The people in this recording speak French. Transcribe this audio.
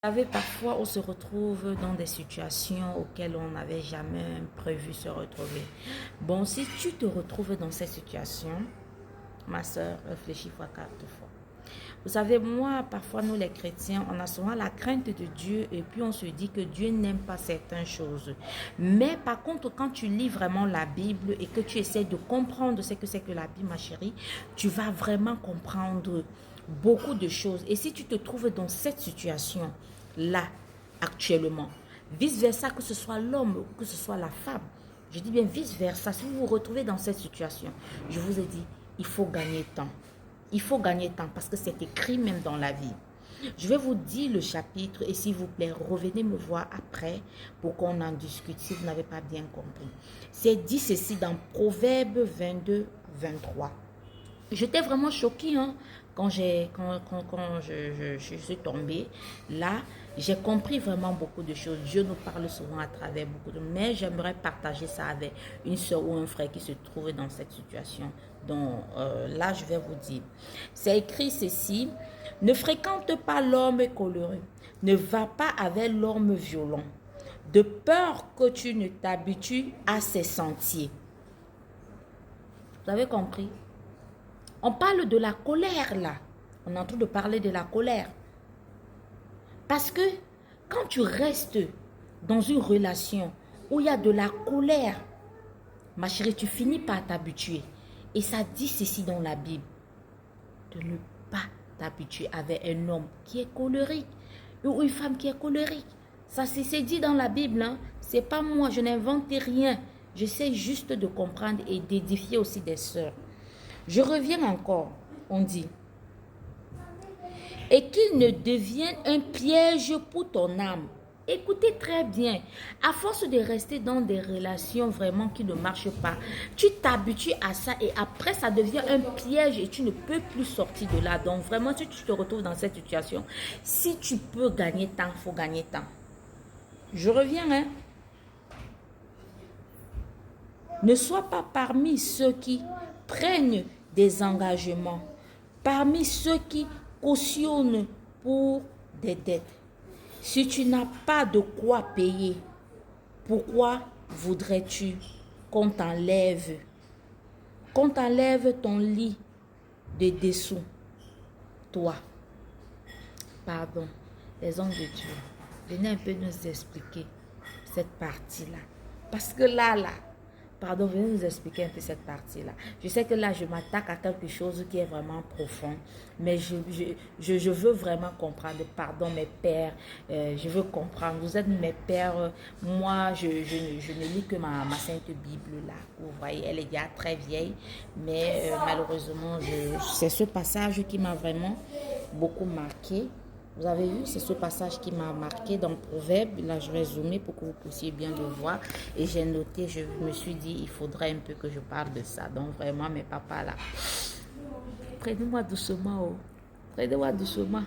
savez, parfois, on se retrouve dans des situations auxquelles on n'avait jamais prévu se retrouver. Bon, si tu te retrouves dans cette situation, ma soeur, réfléchis fois 4 fois. Vous savez, moi, parfois, nous les chrétiens, on a souvent la crainte de Dieu et puis on se dit que Dieu n'aime pas certaines choses. Mais par contre, quand tu lis vraiment la Bible et que tu essaies de comprendre ce que c'est que la Bible, ma chérie, tu vas vraiment comprendre beaucoup de choses. Et si tu te trouves dans cette situation-là, actuellement, vice-versa, que ce soit l'homme ou que ce soit la femme, je dis bien vice-versa, si vous vous retrouvez dans cette situation, je vous ai dit, il faut gagner temps. Il faut gagner temps parce que c'est écrit même dans la vie. Je vais vous dire le chapitre et s'il vous plaît, revenez me voir après pour qu'on en discute si vous n'avez pas bien compris. C'est dit ceci dans Proverbe 22, 23. J'étais vraiment choquée quand je suis tombée là. J'ai compris vraiment beaucoup de choses. Dieu nous parle souvent à travers beaucoup de choses. Mais j'aimerais partager ça avec une soeur ou un frère qui se trouve dans cette situation. Donc là, je vais vous dire. C'est écrit ceci. Ne fréquente pas l'homme coléreux. Ne va pas avec l'homme violent. De peur que tu ne t'habitues à ses sentiers. Vous avez compris? On parle de la colère là. On est en train de parler de la colère. Parce que quand tu restes dans une relation où il y a de la colère, ma chérie, tu finis par t'habituer. Et ça dit ceci dans la Bible. De ne pas t'habituer avec un homme qui est colérique ou une femme qui est colérique. Ça c'est dit dans la Bible. Hein? C'est pas moi, je n'invente rien. J'essaie juste de comprendre et d'édifier aussi des sœurs. Je reviens encore, on dit. Et qu'il ne devienne un piège pour ton âme. Écoutez très bien. À force de rester dans des relations vraiment qui ne marchent pas, tu t'habitues à ça et après ça devient un piège et tu ne peux plus sortir de là. Donc vraiment, si tu te retrouves dans cette situation, si tu peux gagner temps, il faut gagner temps. Je reviens, hein. Ne sois pas parmi ceux qui prennent des engagements, parmi ceux qui cautionnent pour des dettes. Si tu n'as pas de quoi payer, pourquoi voudrais-tu qu'on t'enlève ton lit de dessous? Toi, pardon, les hommes de Dieu, venez un peu nous expliquer cette partie-là. Parce que là, pardon, venez nous expliquer un peu cette partie-là. Je sais que là, je m'attaque à quelque chose qui est vraiment profond, mais je veux vraiment comprendre. Pardon, mes pères, je veux comprendre. Vous êtes mes pères. Moi, je ne lis que ma Sainte Bible, là. Vous voyez, elle est déjà très vieille, mais malheureusement, c'est ce passage qui m'a vraiment beaucoup marqué. Vous avez vu, c'est ce passage qui m'a marqué dans le Proverbe. Là, je vais zoomer pour que vous puissiez bien le voir. Et j'ai noté, je me suis dit, il faudrait un peu que je parle de ça. Donc, vraiment, mes papas là, prenez-moi doucement. Oh. Prenez-moi doucement.